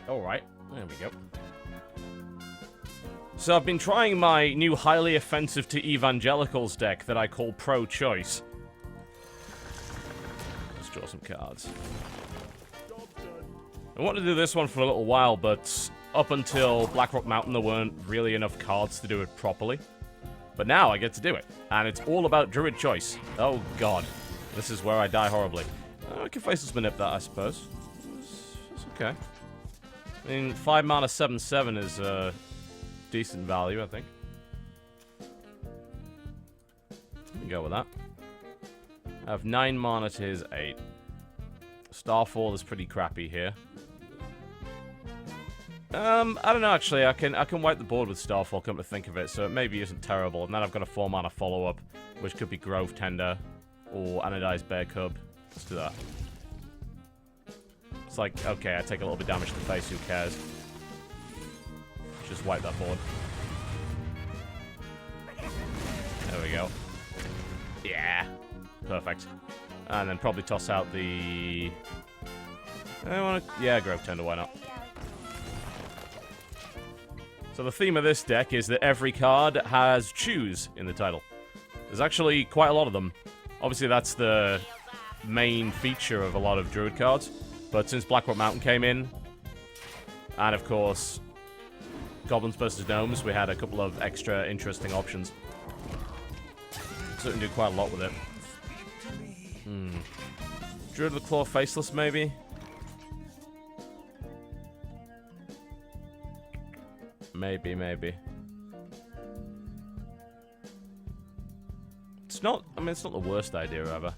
alright. There we go. So I've been trying my new highly offensive to evangelicals deck that I call pro-choice. Let's draw some cards. I wanted to do this one for a little while, but up until Blackrock Mountain there weren't really enough cards to do it properly. But now I get to do it, and it's all about Druid choice. Oh god, this is where I die horribly. I can Faceless Manip that, I suppose. It's okay. I mean, 5 mana 7/7 is decent value, I think. We can go with that. I have 9 mana to his 8. Starfall is pretty crappy here. I don't know, actually. I can wipe the board with Starfall, come to think of it, so it maybe isn't terrible. And then I've got a 4 mana follow-up, which could be Grove Tender or Anodized Bear Cub. Let's do that. It's like, okay, I take a little bit of damage to the face, who cares? Just wipe that board. There we go. Yeah. Perfect. And then probably toss out the... yeah, Grove Tender, why not? So the theme of this deck is that every card has choose in the title. There's actually quite a lot of them. Obviously that's the main feature of a lot of Druid cards. But since Blackrock Mountain came in, and of course Goblins vs. Gnomes, we had a couple of extra interesting options. So we can do quite a lot with it. Druid of the Claw Faceless, maybe? Maybe. It's not, I mean, it's not the worst idea ever.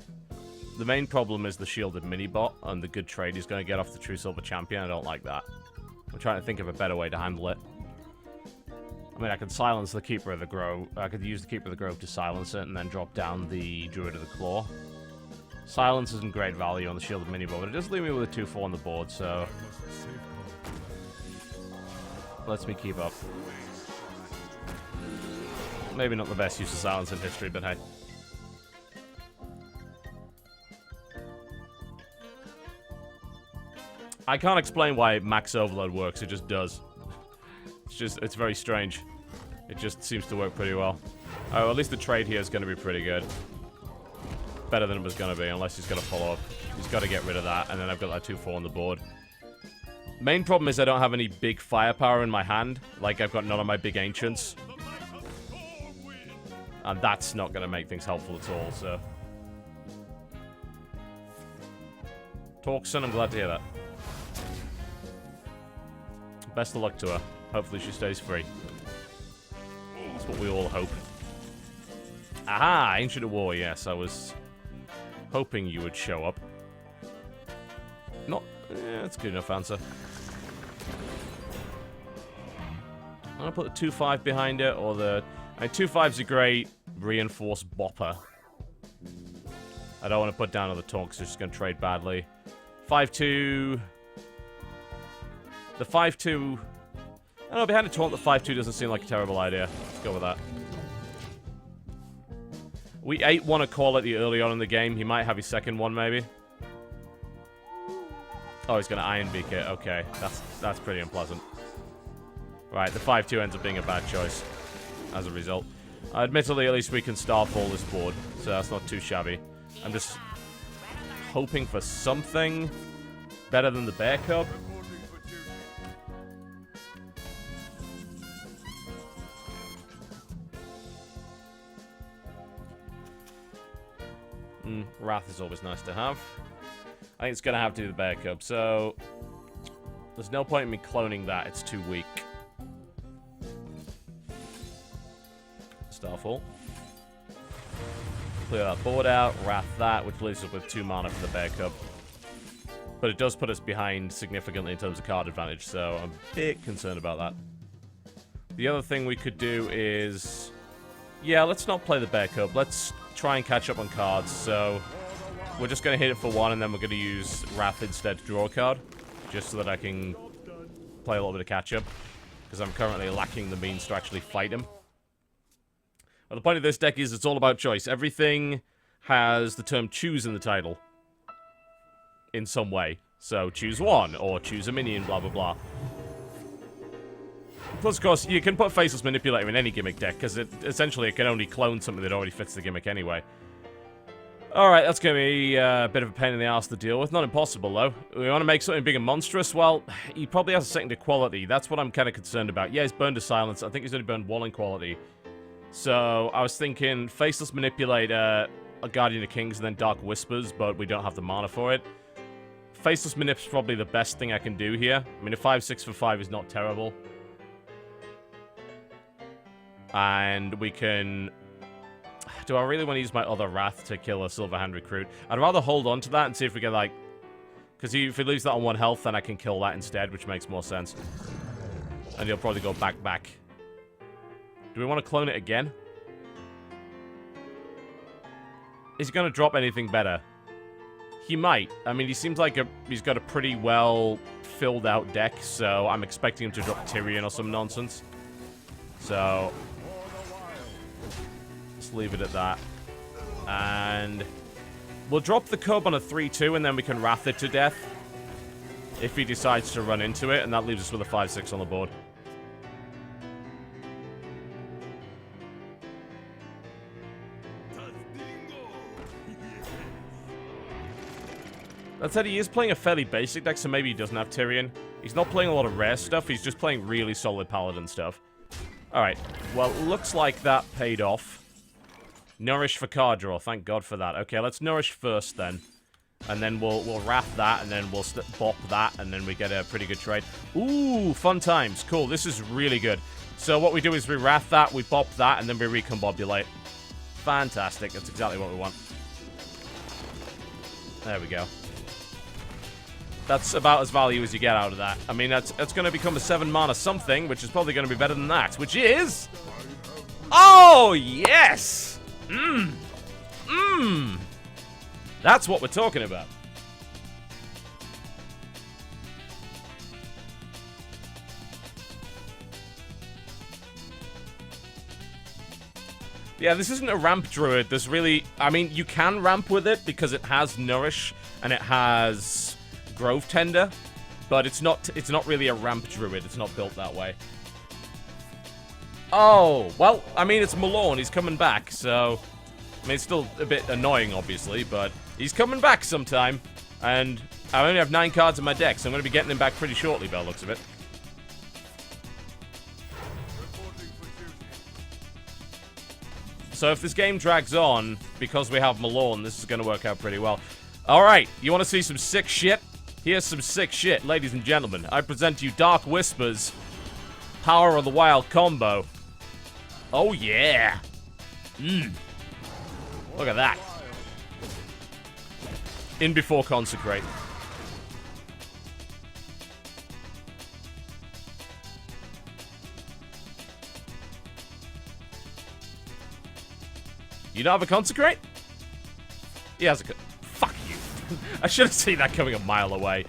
The main problem is the shielded mini-bot, and the good trade he's going to get off the True Silver Champion. I don't like that. I'm trying to think of a better way to handle it. I mean, I could silence the Keeper of the Grove. I could use the Keeper of the Grove to silence it, and then drop down the Druid of the Claw. Silence isn't great value on the shielded mini-bot, but it does leave me with a 2/4 on the board, so... lets me keep up. Maybe not the best use of silence in history, but hey. I can't explain why Max Overload works, it just does. It's very strange. It just seems to work pretty well. Oh, at least the trade here is going to be pretty good. Better than it was going to be, unless he's going to follow up. He's got to get rid of that, and then I've got that 2/4 on the board. Main problem is I don't have any big firepower in my hand. Like, I've got none of my big ancients. And that's not going to make things helpful at all, so... Torxon, I'm glad to hear that. Best of luck to her. Hopefully she stays free. That's what we all hope. Aha! Ancient of War, yes. I was hoping you would show up. Not... yeah, that's a good enough answer. I'm gonna put the 2/5 behind it, or the... I mean, 2/5's a great reinforced bopper. I don't want to put down other talks, it's just gonna trade badly. 5/2... The 5/2... I don't know, behind a taunt, the 5/2 doesn't seem like a terrible idea. Let's go with that. We ate one Equality early on in the game. He might have his second one, maybe. Oh, he's going to Iron Beak it. Okay, that's pretty unpleasant. Right, the 5/2 ends up being a bad choice as a result. Admittedly, at least we can Starfall this board, so that's not too shabby. I'm just hoping for something better than the Bear Cub. Wrath is always nice to have. I think it's going to have to be the Bear Cub, so... there's no point in me cloning that, it's too weak. Starfall. Clear that board out, Wrath that, which leaves us with 2 mana for the Bear Cub. But it does put us behind significantly in terms of card advantage, so I'm a bit concerned about that. The other thing we could do is... yeah, let's not play the Bear Cub, let's try and catch up on cards, so... we're just going to hit it for 1, and then we're going to use Wrath instead to draw a card. Just so that I can play a little bit of catch-up. Because I'm currently lacking the means to actually fight him. Well, the point of this deck is it's all about choice. Everything has the term choose in the title. In some way. So choose 1, or choose a minion, blah blah blah. Plus, of course, you can put Faceless Manipulator in any gimmick deck, because essentially it can only clone something that already fits the gimmick anyway. Alright, that's going to be a bit of a pain in the ass to deal with. Not impossible, though. We want to make something big and monstrous? Well, he probably has a second to quality. That's what I'm kind of concerned about. Yeah, he's burned to silence. I think he's only burned 1 in quality. So, I was thinking Faceless Manipulator, a Guardian of Kings, and then Dark Whispers, but we don't have the mana for it. Faceless Manip's probably the best thing I can do here. I mean, a 5/6 for 5 is not terrible. And we can... Do I really want to use my other Wrath to kill a Silverhand Recruit? I'd rather hold on to that and see if we get, like... Because if he leaves that on 1 health, then I can kill that instead, which makes more sense. And he'll probably go back. Do we want to clone it again? Is he going to drop anything better? He might. I mean, he seems like he's got a pretty well filled out deck, so I'm expecting him to drop Tyrion or some nonsense. So... leave it at that. And we'll drop the Cub on a 3/2 and then we can Wrath it to death if he decides to run into it, and that leaves us with a 5/6 on the board. That said, he is playing a fairly basic deck, so maybe he doesn't have Tyrion. He's not playing a lot of rare stuff, he's just playing really solid Paladin stuff. Alright, well, looks like that paid off. Nourish for card draw. Thank God for that. Okay, let's Nourish first then. And then we'll Wrath that, and then we'll bop that, and then we get a pretty good trade. Ooh, fun times. Cool, this is really good. So what we do is we Wrath that, we bop that, and then we recombobulate. Fantastic. That's exactly what we want. There we go. That's about as value as you get out of that. I mean, that's going to become a 7 mana something, which is probably going to be better than that, which is... Oh, yes! That's what we're talking about. Yeah, this isn't a ramp druid. There's really... I mean, you can ramp with it because it has Nourish and it has Grove Tender, but it's not really a ramp druid. It's not built that way. Oh, well, I mean, it's Malorne. He's coming back, so... I mean, it's still a bit annoying, obviously, but he's coming back sometime. And I only have 9 cards in my deck, so I'm going to be getting him back pretty shortly, by the looks of it. So if this game drags on, because we have Malorne, this is going to work out pretty well. Alright, you want to see some sick shit? Here's some sick shit, ladies and gentlemen. I present to you Dark Whispers, Power of the Wild combo. Oh yeah! Look at that. In before Consecrate. You don't have a Consecrate? He has a... Fuck you. I should have seen that coming a mile away.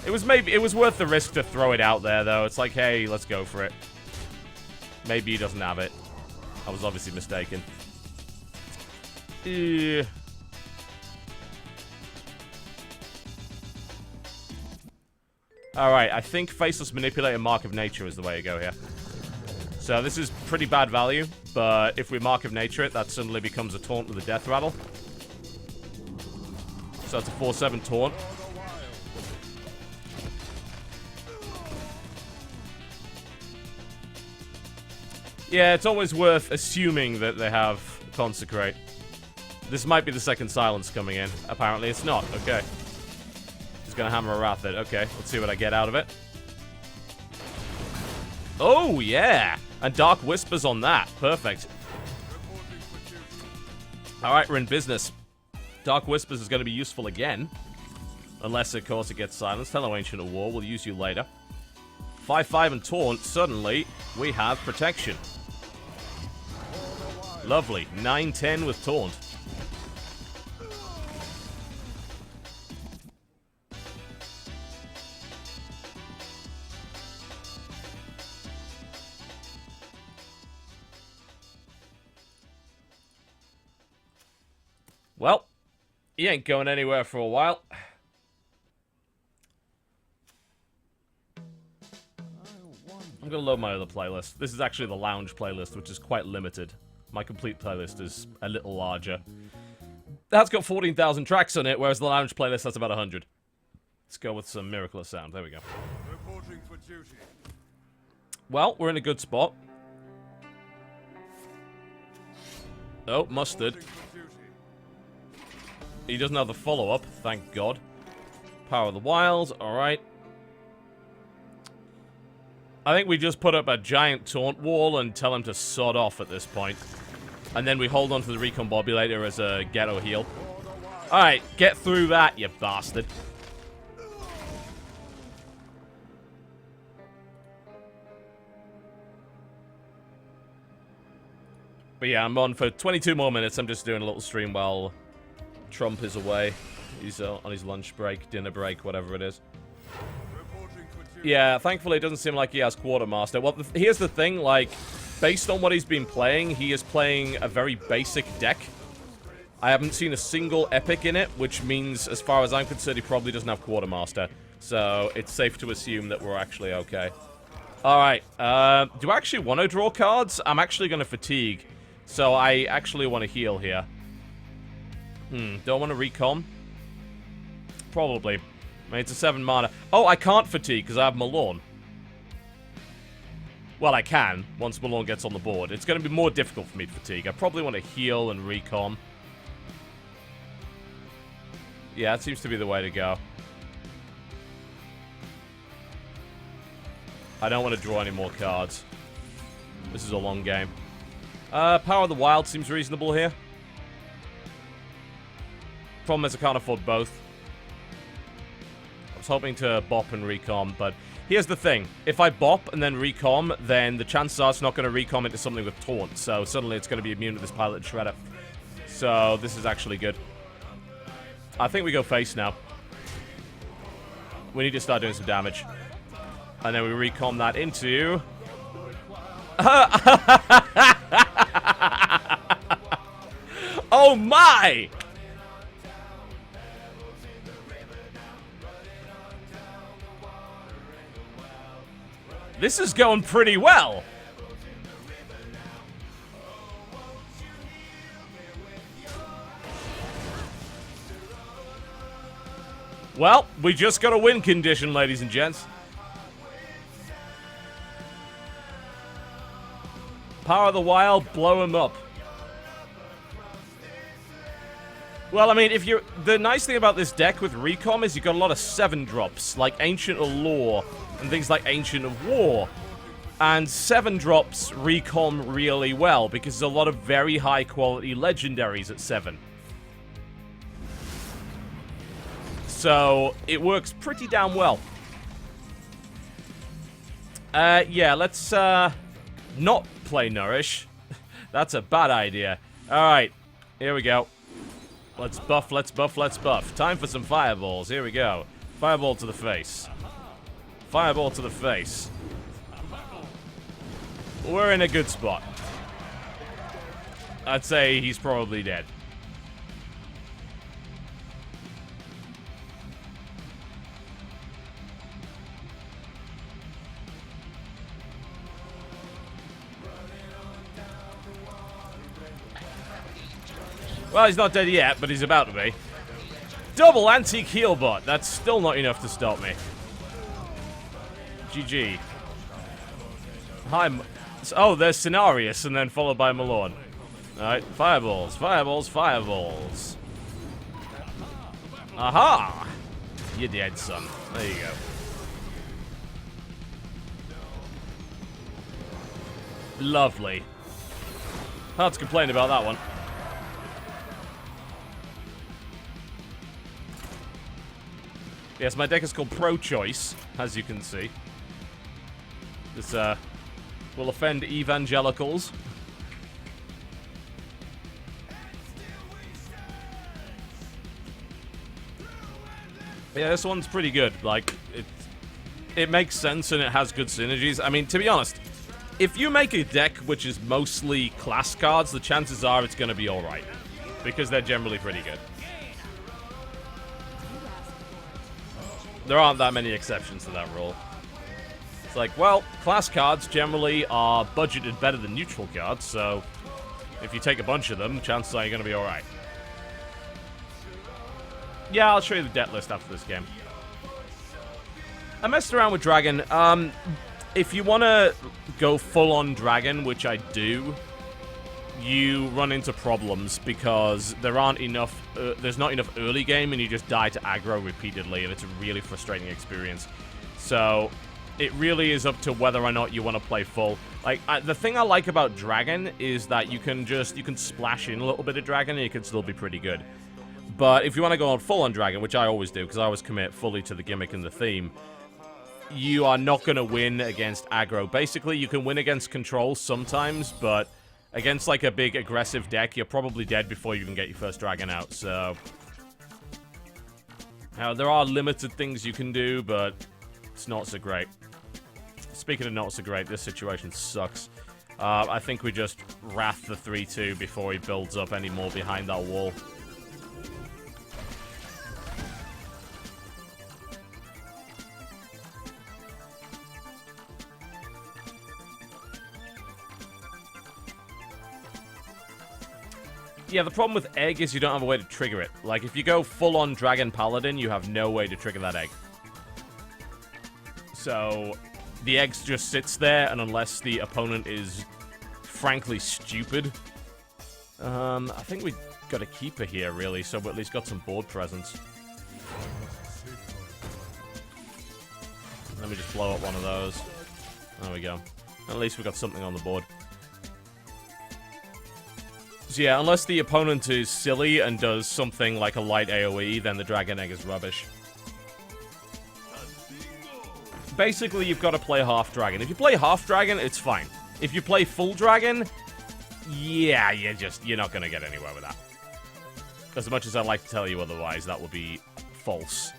It was worth the risk to throw it out there, though. It's like, hey, let's go for it. Maybe he doesn't have it. I was obviously mistaken. Alright, I think Faceless Manipulator Mark of Nature is the way to go here. So this is pretty bad value, but if we Mark of Nature it, that suddenly becomes a taunt with a Death Rattle. So it's a 4/7 taunt. Yeah, it's always worth assuming that they have Consecrate. This might be the second silence coming in. Apparently it's not. Okay. He's gonna hammer a Wrath it. Okay, let's see what I get out of it. Oh, yeah! And Dark Whispers on that. Perfect. Alright, we're in business. Dark Whispers is going to be useful again. Unless, of course, it gets silenced. Hello, Ancient of War. We'll use you later. 5/5 and Taunt. Suddenly, we have Protection. Lovely. 9/10 with Taunt. Well, he ain't going anywhere for a while. I'm going going to load my other playlist. This is actually the lounge playlist, which is quite limited. My complete playlist is a little larger. That's got 14,000 tracks on it, whereas the lounge playlist has about 100. Let's go with some Miraculous sound. There we go. Reporting for duty. Well, we're in a good spot. Oh, Mustard. He doesn't have the follow-up, thank God. Power of the Wild, alright. I think we just put up a giant taunt wall and tell him to sod off at this point. And then we hold on to the Recombobulator as a ghetto heal. Alright, get through that, you bastard. But yeah, I'm on for 22 more minutes. I'm just doing a little stream while Trump is away. He's on his lunch break, dinner break, whatever it is. Yeah, thankfully it doesn't seem like he has Quartermaster. Well, here's the thing, like, based on what he's been playing, he is playing a very basic deck. I haven't seen a single epic in it, which means, as far as I'm concerned, he probably doesn't have Quartermaster. So, it's safe to assume that we're actually okay. Alright, do I actually want to draw cards? I'm actually going to fatigue. So, I actually want to heal here. Do I want to recom? Probably. I mean, it's a 7 mana. Oh, I can't fatigue because I have Malorne. Well, I can, once Malorne gets on the board. It's going to be more difficult for me to fatigue. I probably want to heal and recom. Yeah, that seems to be the way to go. I don't want to draw any more cards. This is a long game. Power of the Wild seems reasonable here. Problem is I can't afford both. I was hoping to bop and recom, but here's the thing. If I bop and then recom, then the chances are it's not going to recom into something with taunt, so suddenly it's going to be immune to this Pilot Shredder. So this is actually good. I think we go face now. We need to start doing some damage. And then we recom that into... Oh my! This is going pretty well. Well, we just got a win condition, ladies and gents. Power of the Wild, blow him up. Well, I mean, if you're... The nice thing about this deck with Recom is you've got a lot of 7-drops, like Ancient Allure, and things like Ancient of War. And 7-drops Recom really well, because there's a lot of very high-quality legendaries at 7. So, it works pretty damn well. Yeah, let's, not play Nourish. That's a bad idea. Alright, here we go. Let's buff, let's buff, let's buff. Time for some fireballs. Here we go. Fireball to the face. Fireball to the face. We're in a good spot. I'd say he's probably dead. Well, he's not dead yet, but he's about to be. Double antique heal bot. That's still not enough to stop me. GG. Hi. Oh, there's Cenarius, and then followed by Malorne. Alright, fireballs, fireballs, fireballs. Aha! You're dead, son. There you go. Lovely. Hard to complain about that one. Yes, my deck is called Pro-Choice, as you can see. This, will offend evangelicals. Yeah, this one's pretty good. Like, it makes sense and it has good synergies. I mean, to be honest, if you make a deck which is mostly class cards, the chances are it's going to be alright. Because they're generally pretty good. There aren't that many exceptions to that rule. It's like, well, class cards generally are budgeted better than neutral cards, so if you take a bunch of them, chances are you're going to be alright. Yeah, I'll show you the debt list after this game. I messed around with Dragon. If you want to go full-on Dragon, which I do, you run into problems because there aren't enough, there's not enough early game, and you just die to aggro repeatedly, and it's a really frustrating experience. So it really is up to whether or not you want to play full. Like, the thing I like about Dragon is that you can splash in a little bit of Dragon, and you can still be pretty good. But if you want to go on full-on Dragon, which I always do, because I always commit fully to the gimmick and the theme, you are not going to win against aggro. Basically, you can win against control sometimes, but against, like, a big aggressive deck, you're probably dead before you even get your first Dragon out, so... Now, there are limited things you can do, but it's not so great. Speaking of not so great, this situation sucks. I think we just wrath the 3-2 before he builds up any more behind that wall. Yeah, the problem with egg is you don't have a way to trigger it. Like, if you go full-on Dragon Paladin, you have no way to trigger that egg. So, the egg just sits there, and unless the opponent is frankly stupid, I think we got a keeper here, really, so we at least got some board presence. Let me just blow up one of those. There we go. At least we got something on the board. So yeah, unless the opponent is silly and does something like a light AoE, then the Dragon Egg is rubbish. Basically, you've got to play half Dragon. If you play half Dragon, it's fine. If you play full Dragon, yeah, you're not going to get anywhere with that. As much as I'd like to tell you otherwise, that would be false.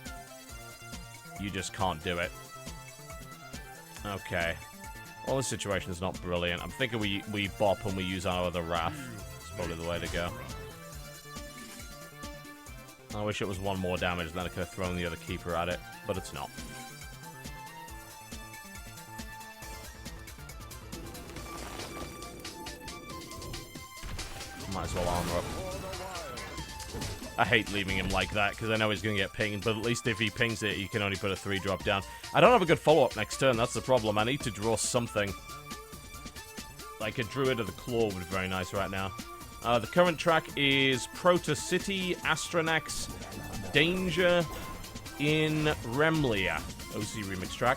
You just can't do it. Okay. Well, this situation is not brilliant. I'm thinking we bop and we use our other Wrath. Probably the way to go. I wish it was one more damage, then I could have thrown the other keeper at it, but it's not. Might as well armor up. I hate leaving him like that, because I know he's going to get pinged, but at least if he pings it, you can only put a 3-drop down. I don't have a good follow-up next turn, that's the problem. I need to draw something. Like a Druid of the Claw would be very nice right now. The current track is Proto City, Astronax, Danger in Remlia. OC remix track.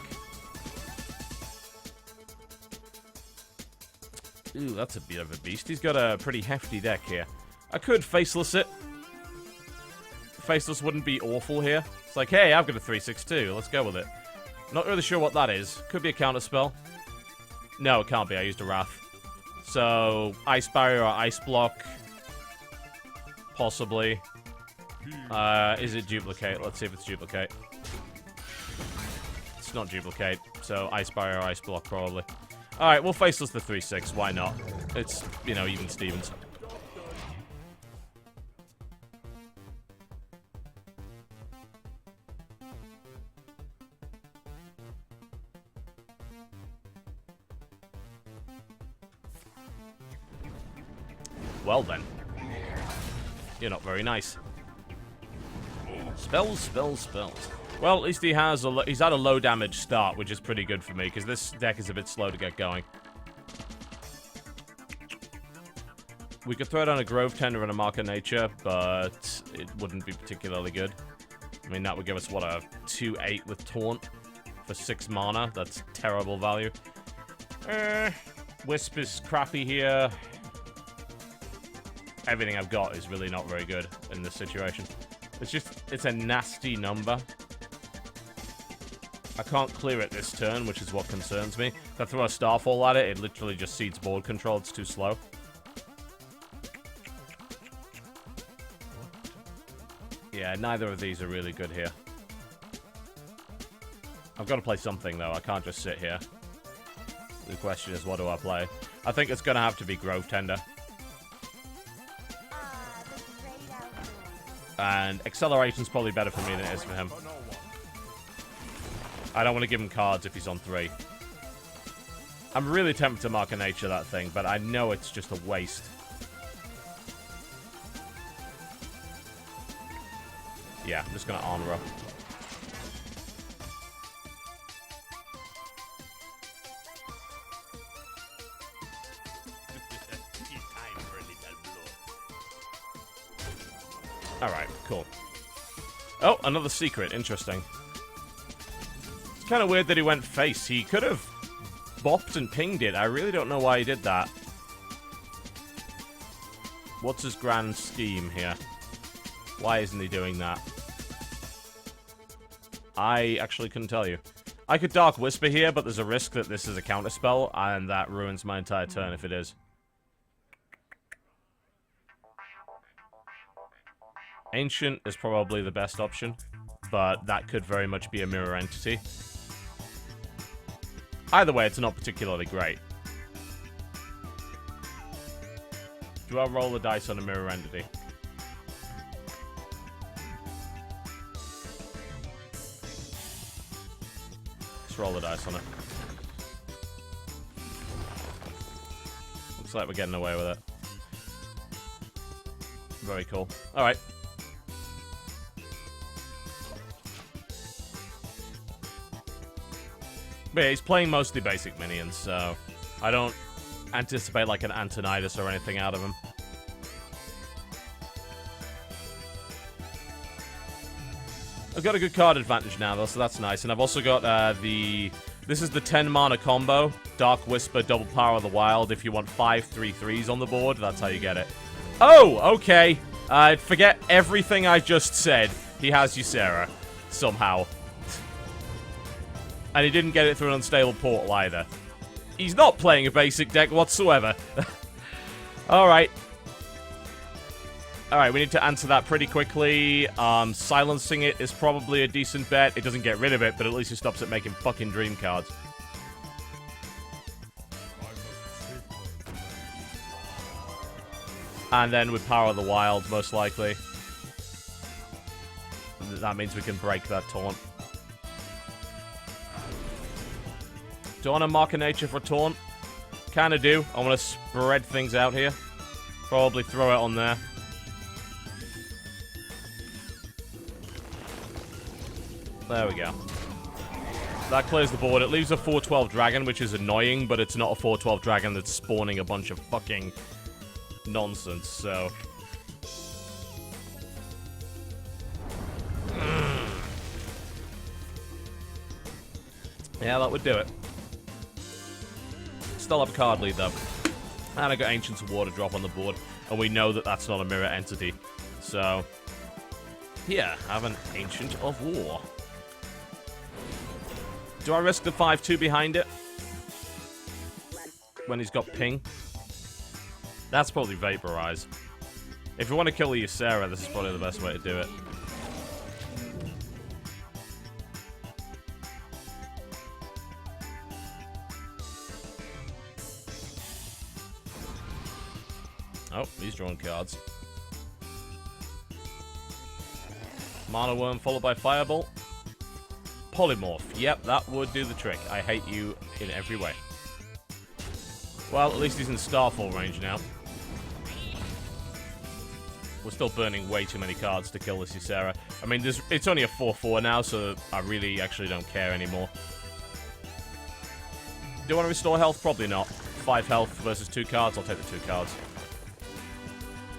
Ooh, that's a bit of a beast. He's got a pretty hefty deck here. I could Faceless it. Faceless wouldn't be awful here. It's like, hey, I've got a 3/6 let's go with it. Not really sure what that is. Could be a counter spell. No, it can't be. I used a Wrath. So, Ice Barrier or Ice Block. Possibly. Is it Duplicate? Let's see if it's Duplicate. It's not Duplicate. So, Ice Barrier or Ice Block, probably. Alright, we'll Faceless the 3/6. Why not? It's, you know, even Stevens. Well then. You're not very nice. Spells, spells, spells. Well, at least he's had a low damage start, which is pretty good for me, because this deck is a bit slow to get going. We could throw down a Grove Tender and a Mark of Nature, but it wouldn't be particularly good. I mean, that would give us, what, a 2/8 with Taunt for 6 mana. That's terrible value. Wisp is crappy here. Everything I've got is really not very good in this situation. It's a nasty number. I can't clear it this turn, which is what concerns me. If I throw a Starfall at it, it literally just cedes board control. It's too slow. Yeah, neither of these are really good here. I've got to play something, though. I can't just sit here. The question is, what do I play? I think it's going to have to be Grove Tender. And Acceleration's probably better for me than it is for him. I don't want to give him cards if he's on 3. I'm really tempted to Mark of Nature that thing, but I know it's just a waste. Yeah, I'm just gonna Honor. Alright, cool. Oh, another secret. Interesting. It's kind of weird that he went face. He could have bopped and pinged it. I really don't know why he did that. What's his grand scheme here? Why isn't he doing that? I actually couldn't tell you. I could Dark Whisper here, but there's a risk that this is a counterspell, and that ruins my entire turn if it is. Ancient is probably the best option, but that could very much be a mirror entity. Either way, it's not particularly great. Do I roll the dice on a mirror entity? Let's roll the dice on it. Looks like we're getting away with it. Very cool. Alright. But yeah, he's playing mostly basic minions, so I don't anticipate like an Antonidas or anything out of him. I've got a good card advantage now, though, so that's nice. And I've also got this is the 10 mana combo, Dark Whisper, Double Power of the Wild. If you want 5 3/3s on the board, that's how you get it. Oh, okay. Forget everything I just said. He has Ysera, somehow. And he didn't get it through an unstable portal either. He's not playing a basic deck whatsoever. Alright. Alright, we need to answer that pretty quickly. Silencing it is probably a decent bet. It doesn't get rid of it, but at least it stops it making fucking dream cards. And then with Power of the Wild, most likely. That means we can break that taunt. Do I want to Mark of Nature for taunt? Kinda do. I want to spread things out here. Probably throw it on there. There we go. That clears the board. It leaves a 4/12 dragon, which is annoying, but it's not a 4/12 dragon that's spawning a bunch of fucking nonsense, so... Yeah, that would do it. Still have a card lead, though. And I got Ancient's Water drop on the board, and we know that that's not a mirror entity. So, here, I have an Ancient of War. Do I risk the 5/2 behind it? When he's got ping? That's probably Vaporize. If you want to kill the Ysera, this is probably the best way to do it. Oh, he's drawing cards. Mana Worm followed by Firebolt. Polymorph. Yep, that would do the trick. I hate you in every way. Well, at least he's in Starfall range now. We're still burning way too many cards to kill this Ysera. I mean, it's only a 4/4 now, so I really actually don't care anymore. Do I want to restore health? Probably not. 5 health versus 2 cards. I'll take the 2 cards.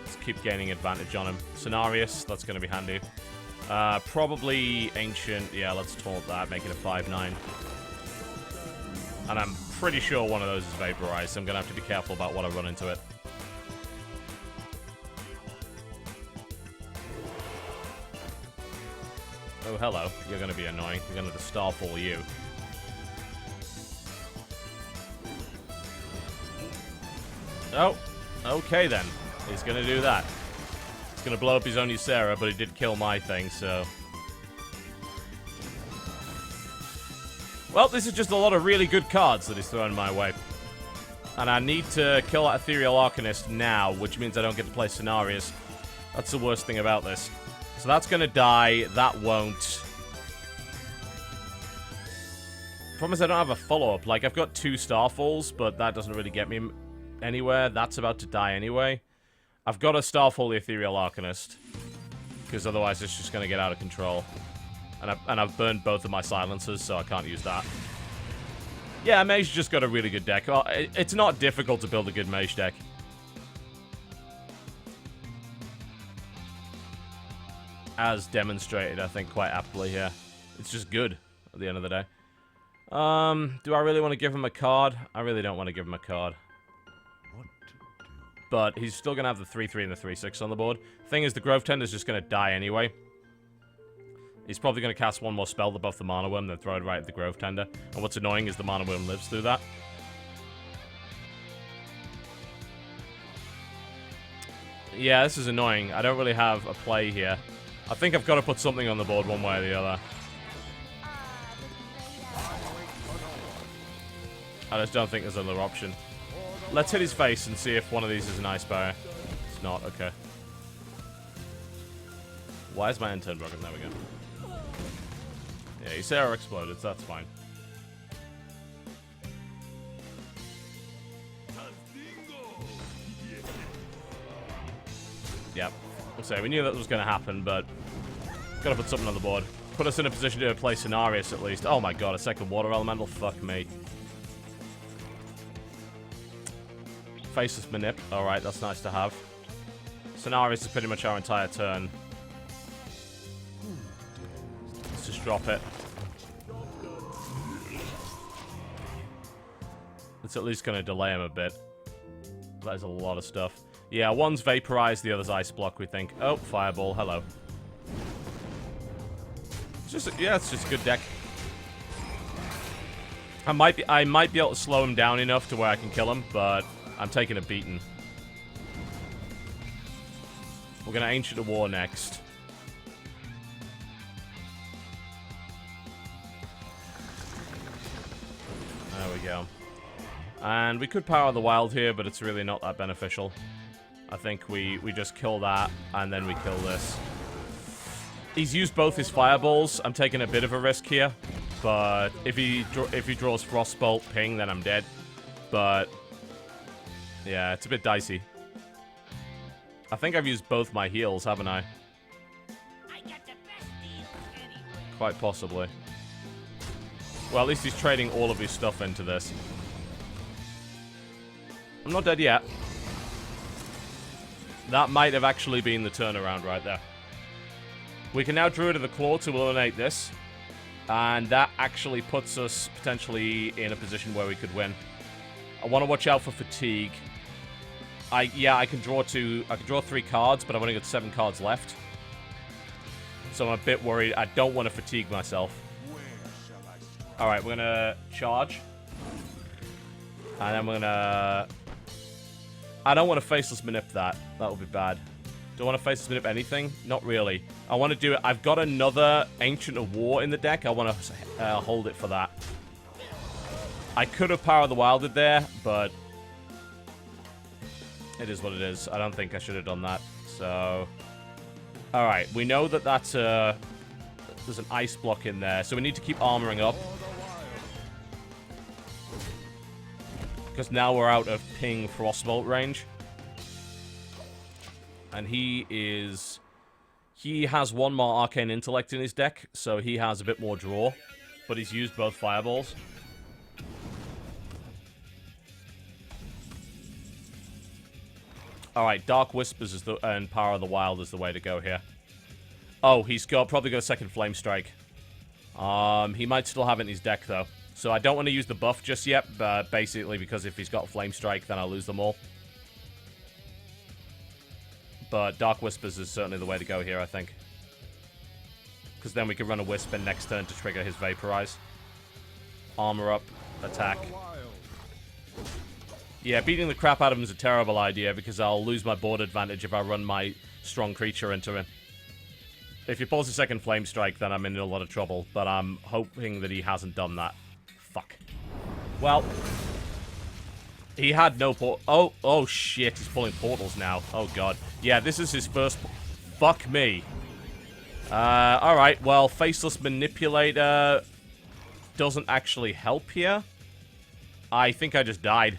Let's keep gaining advantage on him. Scenarius, that's going to be handy. Probably Ancient. Yeah, let's taunt that, make it a 5/9. And I'm pretty sure one of those is Vaporized, so I'm going to have to be careful about what I run into it. Oh, hello. You're going to be annoying. You're going to Starfall you. Oh, okay then. He's going to do that. He's going to blow up his own Ysera, but he did kill my thing, so... Well, this is just a lot of really good cards that he's throwing my way. And I need to kill that Ethereal Arcanist now, which means I don't get to play Scenarius. That's the worst thing about this. So that's going to die. That won't. Problem is I don't have a follow-up. Like, I've got 2 Starfalls, but that doesn't really get me anywhere. That's about to die anyway. I've got a Starfall the Ethereal Arcanist, because otherwise it's just going to get out of control. And I've burned both of my silencers, so I can't use that. Yeah, Mage just got a really good deck. Well, it's not difficult to build a good Mage deck. As demonstrated, I think, quite aptly here. It's just good at the end of the day. Do I really want to give him a card? I really don't want to give him a card. But he's still going to have the 3-3 and the 3-6 on the board. Thing is, the Grove Tender's just going to die anyway. He's probably going to cast one more spell to buff the Mana Worm, then throw it right at the Grove Tender. And what's annoying is the Mana Worm lives through that. Yeah, this is annoying. I don't really have a play here. I think I've got to put something on the board one way or the other. I just don't think there's another option. Let's hit his face and see if one of these is an Ice Barrier. It's not, okay. Why is my end turn broken? There we go. Yeah, his arrow exploded, so that's fine. Yep. So we knew that was going to happen, but gotta put something on the board. Put us in a position to play Cenarius at least. Oh my god, a second Water Elemental? Fuck me. Faceless Manip. Alright, that's nice to have. Cenarius is pretty much our entire turn. Let's just drop it. It's at least going to delay him a bit. That is a lot of stuff. Yeah, one's Vaporized, the other's Ice Block, we think. Oh, Fireball, hello. It's just, yeah, it's just a good deck. I might be able to slow him down enough to where I can kill him, but I'm taking a beating. We're going to Ancient of War next. There we go. And we could Power the Wild here, but it's really not that beneficial. I think we just kill that, and then we kill this. He's used both his Fireballs. I'm taking a bit of a risk here. But if he draws Frostbolt Ping, then I'm dead. But yeah, it's a bit dicey. I think I've used both my heals, haven't I? Quite possibly. Well, at least he's trading all of his stuff into this. I'm not dead yet. That might have actually been the turnaround right there. We can now Druid of the Claw to eliminate this. And that actually puts us potentially in a position where we could win. I want to watch out for fatigue. I can draw 3 cards, but I've only got 7 cards left. So I'm a bit worried. I don't want to fatigue myself. Alright, we're gonna charge. And then we're gonna... I don't want to Faceless Manip that. That would be bad. Do I want to Faceless Manip anything? Not really. I want to do it. I've got another Ancient of War in the deck. I want to hold it for that. I could have Power of the Wilded there, but it is what it is. I don't think I should have done that. So, alright. We know that that's there's an Ice Block in there, so we need to keep armoring up. Because now we're out of Ping Frostbolt range. And he has 1 more Arcane Intellect in his deck, so he has a bit more draw. But he's used both Fireballs. Alright, Dark Whispers is and Power of the Wild is the way to go here. Oh, he's probably got a second Flame Strike. He might still have it in his deck, though. So I don't want to use the buff just yet, but basically because if he's got Flame Strike, then I'll lose them all. But Dark Whispers is certainly the way to go here, I think. Because then we can run a Wisp in next turn to trigger his Vaporize. Armor up, attack. Yeah, beating the crap out of him is a terrible idea because I'll lose my board advantage if I run my strong creature into him. If he pulls a second Flame Strike, then I'm in a lot of trouble. But I'm hoping that he hasn't done that. Fuck. Well, he had no port. Oh shit! He's pulling portals now. Oh god. Yeah, this is his first. Fuck me. All right. Well, Faceless Manipulator. doesn't actually help here. I think I just died.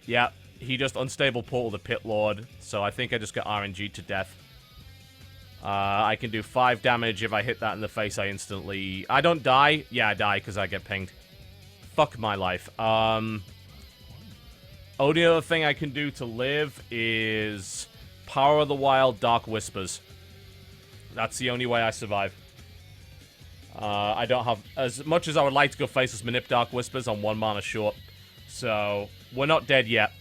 Yeah, he just unstable portal the Pit Lord, so I think I just got RNG to death. I can do 5 damage. If I hit that in the face, I instantly... I don't die. Yeah, I die because I get pinged. Fuck my life. Only other thing I can do to live is Power of the Wild, Dark Whispers. That's the only way I survive. I don't have... As much as I would like to go Faceless Manip Dark Whispers, I'm 1 mana short. So, we're not dead yet.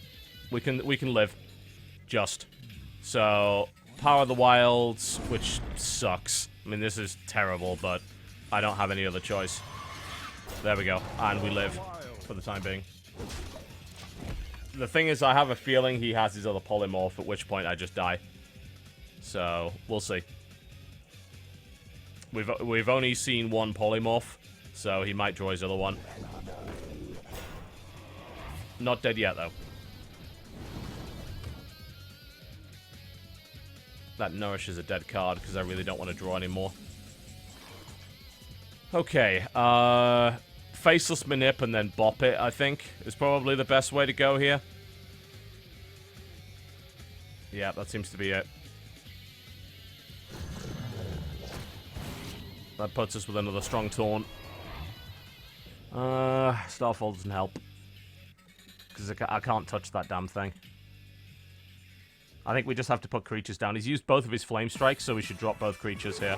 We can live. Just. So, Power of the Wilds, which sucks. I mean, this is terrible, but I don't have any other choice. There we go. And we live. For the time being. The thing is, I have a feeling he has his other polymorph, at which point I just die. So, we'll see. We've only seen 1 polymorph, so he might draw his other one. Not dead yet, though. That nourishes a dead card, because I really don't want to draw anymore. Okay, Faceless Manip and then Bop It, I think, is probably the best way to go here. Yeah, that seems to be it. That puts us with another strong taunt. Starfall doesn't help. Because I can't touch that damn thing. I think we just have to put creatures down. He's used both of his Flame Strikes, so we should drop both creatures here.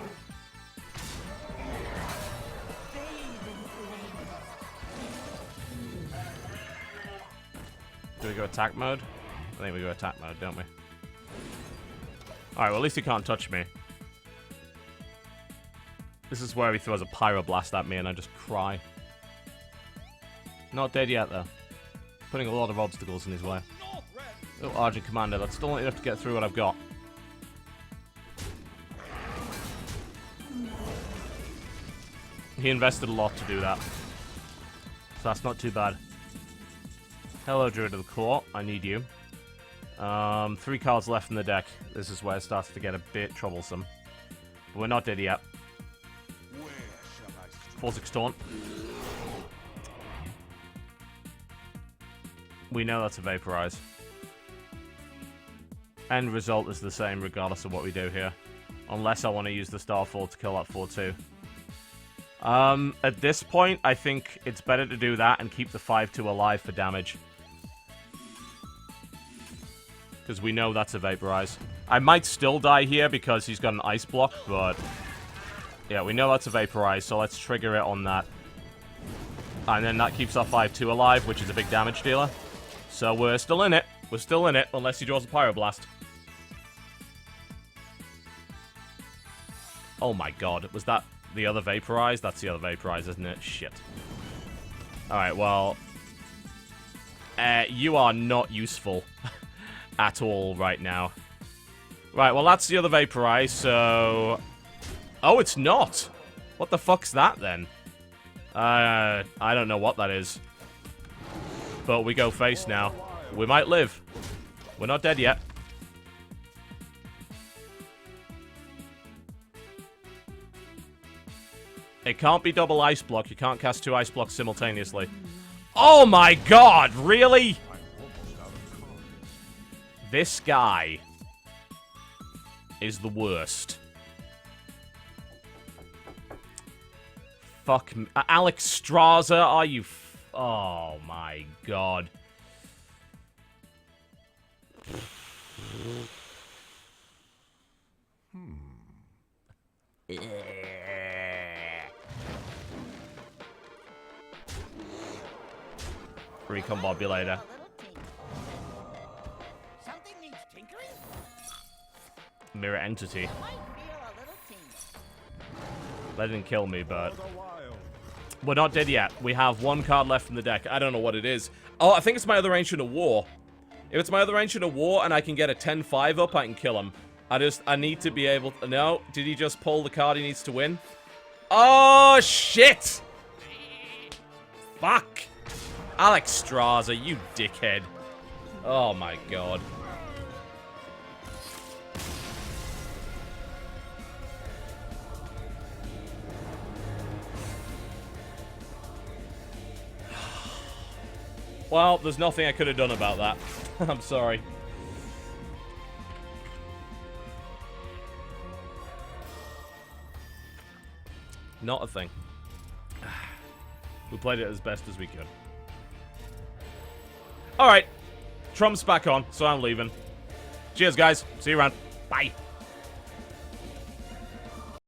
Do we go attack mode? I think we go attack mode, don't we? Alright, well at least he can't touch me. This is where he throws a Pyroblast at me and I just cry. Not dead yet, though. Putting a lot of obstacles in his way. Oh, Argent Commander. That's still not enough to get through what I've got. He invested a lot to do that. So that's not too bad. Hello, Druid of the Court. I need you. 3 cards left in the deck. This is where it starts to get a bit troublesome. But we're not dead yet. 4/6 Taunt. We know that's a Vaporize. End result is the same regardless of what we do here. Unless I want to use the Starfall to kill that 4/2. At this point, I think it's better to do that and keep the 5/2 alive for damage. Because we know that's a Vaporize. I might still die here because he's got an Ice Block, but... yeah, we know that's a Vaporize, so let's trigger it on that. And then that keeps our 5/2 alive, which is a big damage dealer. So we're still in it. We're still in it, unless he draws a Pyroblast. Oh my god, was that the other Vaporize? That's the other Vaporize, isn't it? Shit. Alright, well... you are not useful at all right now. Right, well that's the other Vaporize, so... oh, it's not! What the fuck's that, then? I don't know what that is. But we go face now. We might live. We're not dead yet. It can't be double Ice Block. You can't cast 2 Ice Blocks simultaneously. Oh my god, really? This guy is the worst. Fuck me. Alex Straza, are you... oh my god. Recombobulator. Mirror Entity. That didn't kill me, but... we're not dead yet. We have 1 card left in the deck. I don't know what it is. Oh, I think it's my other Ancient of War. If it's my other Ancient of War and I can get a 10-5 up, I can kill him. I need to be able to... no, did he just pull the card he needs to win? Oh, shit! Fuck! Alex Straza, you dickhead. Oh my god. Well, there's nothing I could have done about that. I'm sorry. Not a thing. We played it as best as we could. Alright. Trump's back on, so I'm leaving. Cheers, guys. See you around. Bye.